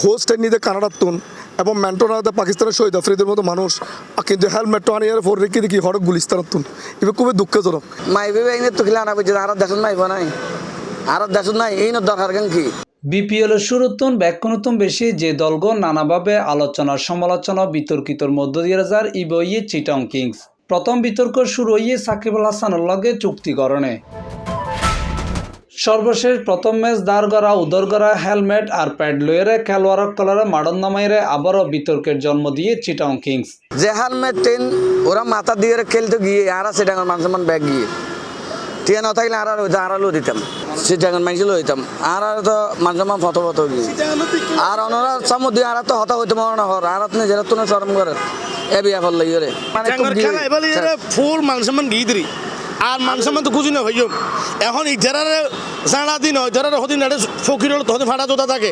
Host নিতে কানাডার তুন এবং মেন্টনাতে পাকিস্তানের শহীদ আফ্রিদের মতো মানুষ কিন্তু হেলমেটটা আনিয়ে ফোর রেখে দেখি হরক গুলিস্তানের তুন এবার খুবই দুঃখজনক মাইবে এনে তো খিলা আনা বুঝে আর দেশ মাইব নাই আর দেশ নাই এই দরকার কেন কি বিপিএল শুরুতন ব্যাকুণতম বেশি যে দলগণ নানাভাবে আলোচনা সমালোচনা বিতর্কিতর মধ্য দিয়ে যার ইবইয়ে চিটং কিংস প্রথম বিতর্ক শুরু হইয়ে সাকিব আল হাসানের লগে চুক্তিকরণে সর্বশেষ প্রথম ম্যাচ দাঁড় করা উদর করা হেলমেট আর প্যাড লইরে খেলোয়াড় কলারে মাডন নামাইরে আবারও বিতর্কের জন্ম দিয়ে চিটং কিংস যে হেলমেট টেন ওরা মাথা দিয়ে খেলতে গিয়ে আর সেটা মানুষ ব্যাগ গিয়ে টিয়া না থাকলে আর লো দিতাম সেটা মানুষ লো দিতাম আর তো মানুষ ফটো গিয়ে আর অনরা সামুদ্রে আর তো হতা হইতে মনে হর আর নিজেরা তো শরম করে এ বিয়া ফল লাগিয়ে রে ফুল মানুষ গিয়ে দিই আর মানুষ তো খুঁজি না ভাইও এখন ইজারারে সারা দিন ইজারারে হদিন ফকির হতে ফাটা জোতা থাকে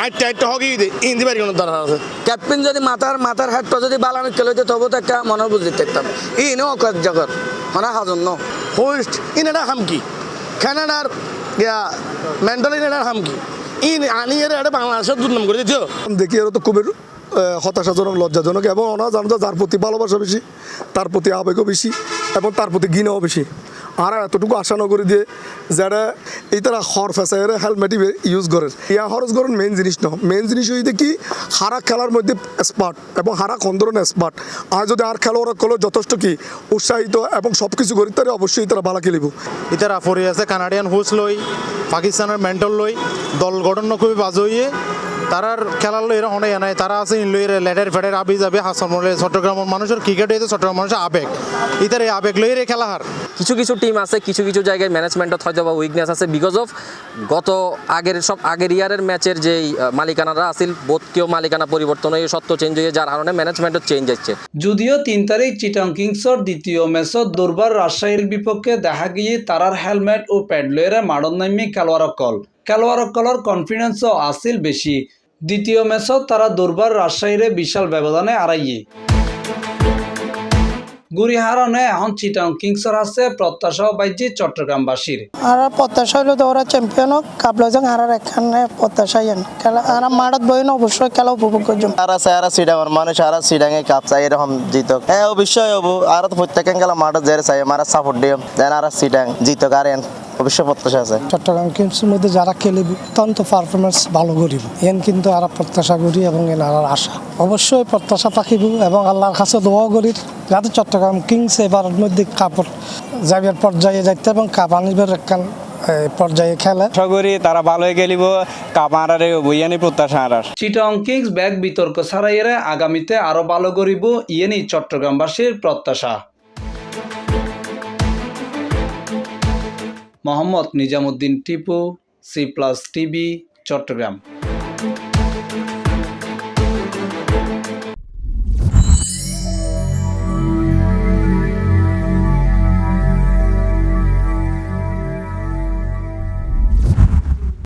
আটটা আটটা হকি ইন্দি বাড়ি কোনো দরকার আছে ক্যাপ্টেন যদি মাথার হেডটা যদি বালানো খেলে যেত তবু তো একটা মনের বুঝতে দেখতাম ই নো জগৎ মানে হাজন ন হোস্ট ইনারা হামকি কানাডার মেন্টাল ইনারার হামকি আনিয়ে এটা বাংলাদেশের দুর্নাম করে দিচ্ছ দেখি এরা তো খুবই হতাশাজনক লজ্জাজনক এবং ওনারা জানো যার প্রতি ভালোবাসা বেশি তার প্রতি আবেগও বেশি এবং তার প্রতি ঘৃণাও বেশি আর এতটুকু আশা নকরি দিয়ে যারা এই তারা হর ফেসায় হেলমেটই ইউজ করে ইয়া খরচ করেন মেন জিনিস ন মেন জিনিস হইতে কি হারা খেলার মধ্যে স্পার্ট এবং হারা কোন ধরনের স্পার্ট আর যদি আর খেলোয়াড় করলো যথেষ্ট কি উৎসাহিত এবং সব কিছু করি তারা অবশ্যই তারা ভালো খেলিব ইতারা ফরি আছে কানাডিয়ান হোস লই পাকিস্তানের মেন্টল লই দল গঠন খুবই বাজ হইয়ে তারার খেলার লই এরা অনেক নাই তারা আছে ইন লই লেডার ফেডার আবি যাবে হাসন বলে চট্টগ্রামের মানুষের ক্রিকেট হইতে চট্টগ্রাম মানুষের আবেগ ইতার এই আবেগ লই রে খেলা হার কিছু কিছু টিম আছে কিছু কিছু জায়গায় ম্যানেজমেন্টত হয়তো বা উইকনেস আছে বিকজ অফ গত আগের ইয়ারের ম্যাচের যেই মালিকানারা আছিল বোধকেও মালিকানা পরিবর্তন হয়ে সত্য চেঞ্জ হয়ে যার কারণে ম্যানেজমেন্টও চেঞ্জ হচ্ছে যদিও 3 তারিখ চিটং কিংসর দ্বিতীয় ম্যাচত দুর্বার রাজশাহীর বিপক্ষে দেখা গিয়ে তারার হেলমেট ও প্যাড লইরে মাডন নামি খেলোয়াড় কলর কনফিডেন্সও আছিল বেশি দ্বিতীয় ম্যাচত তারা দুর্বার রাজশাহীরে বিশাল ব্যবধানে আড়াইয়ে গুড়ি হারণে এখন চিটং কিংসর আছে প্রত্যাশাও বাইজি চট্টগ্রামবাসীর আর প্রত্যাশা হইলে তো ওরা চ্যাম্পিয়ন হোক কাবলাজং আর এখানে প্রত্যাশাই খেলা আর মাঠত বই না অবশ্যই খেলা উপভোগ করছো আর সিডাঙর মানুষ আর সিডাঙে কাপ চাই এরকম জিতক হ্যাঁ অবশ্যই হবো আর তো প্রত্যেকেন খেলা মাঠত যারা চাই আমার সাপোর্ট দিও দেন আর সিডাং জিতক আর অবশ্যই প্রত্যাশা আছে চট্টগ্রাম কিংসের মধ্যে যারা খেলবে অত্যন্ত পারফরমেন্স ভালো করিব এন কিন্তু আর প্রত্যাশা করি এবং এন আর আশা অবশ্যই প্রত্যাশা থাকিব এবং আল্লাহর কাছে দোয়া করি যাতে চট্টগ্রাম কিংস এবারের মধ্যে কাপড় যাইবার পর্যায়ে যাইতে এবং কাপ আনিবার একখান পর্যায়ে খেলে আশা করি তারা ভালোই খেলিব কাপ আনারে বইয়ানি প্রত্যাশা আনার চিটং কিংস ব্যাগ বিতর্ক ছাড়াইয়ে আগামীতে আরো ভালো করিব ইয়েনি চট্টগ্রামবাসীর প্রত্যাশা। Mohammad Nizamuddin Tipu, C plus TV, Chittagong.